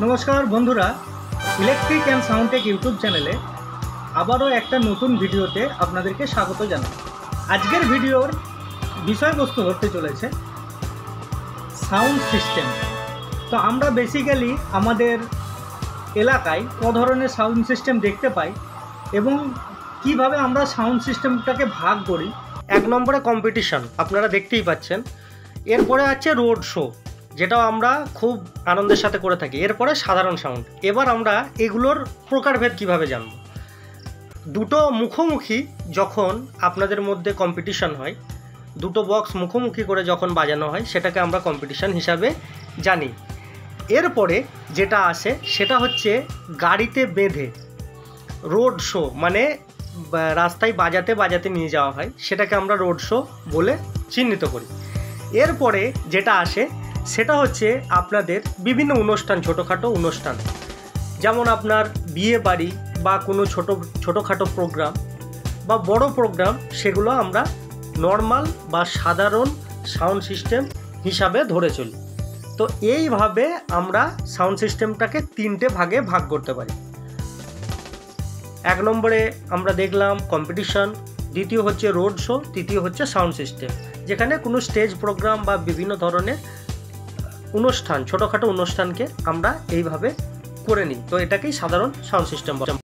নমস্কার বন্ধুরা, electric and sound take YouTube চ্যানেলে আবারও একটা নতুন ভিডিওতে আপনাদেরকে স্বাগত জানাই। আজকের ভিডিওর বিষয়বস্তু হতে চলেছে সাউন্ড সিস্টেম। তো আমরা বেসিক্যালি আমাদের এলাকায় ক ধরনের সাউন্ড সিস্টেম দেখতে পাই এবং কিভাবে আমরা সাউন্ড সিস্টেমটাকে ভাগ করি। এক নম্বরে কম্পিটিশন, আপনারা দেখতেই পাচ্ছেন। এরপরে আছে রোড শো, যেটাও আমরা খুব আনন্দের সাথে করে থাকি। এরপরে সাধারণ সাউন্ড। এবার আমরা এগুলোর প্রকারভেদ কিভাবে জানব। দুটো মুখোমুখি যখন আপনাদের মধ্যে কম্পিটিশন হয়, দুটো বক্স মুখোমুখি করে যখন বাজানো হয়, সেটাকে আমরা কম্পিটিশন হিসাবে জানি। এরপরে যেটা আসে সেটা হচ্ছে গাড়িতে বেঁধে রোড শো, মানে রাস্তায় বাজাতে বাজাতে নিয়ে যাওয়া হয়, সেটাকে আমরা রোড শো বলে চিহ্নিত করি। এরপরে যেটা আসে সেটা হচ্ছে আপনাদের বিভিন্ন অনুষ্ঠান, ছোটোখাটো অনুষ্ঠান, যেমন আপনার বিয়ে বাড়ি বা কোনো ছোটোখাটো প্রোগ্রাম বা বড় প্রোগ্রাম, সেগুলো আমরা নর্মাল বা সাধারণ সাউন্ড সিস্টেম হিসাবে ধরে চলি। তো এইভাবে আমরা সাউন্ড সিস্টেমটাকে তিনটে ভাগে ভাগ করতে পারি। এক নম্বরে আমরা দেখলাম কম্পিটিশন, দ্বিতীয় হচ্ছে রোড শো, তৃতীয় হচ্ছে সাউন্ড সিস্টেম, যেখানে কোনো স্টেজ প্রোগ্রাম বা বিভিন্ন ধরনের অনুষ্ঠান, ছোটোখাটো অনুষ্ঠানকে আমরা এইভাবে করে নিই। তো এটাকেই সাধারণ সাউন্ড সিস্টেম বলে।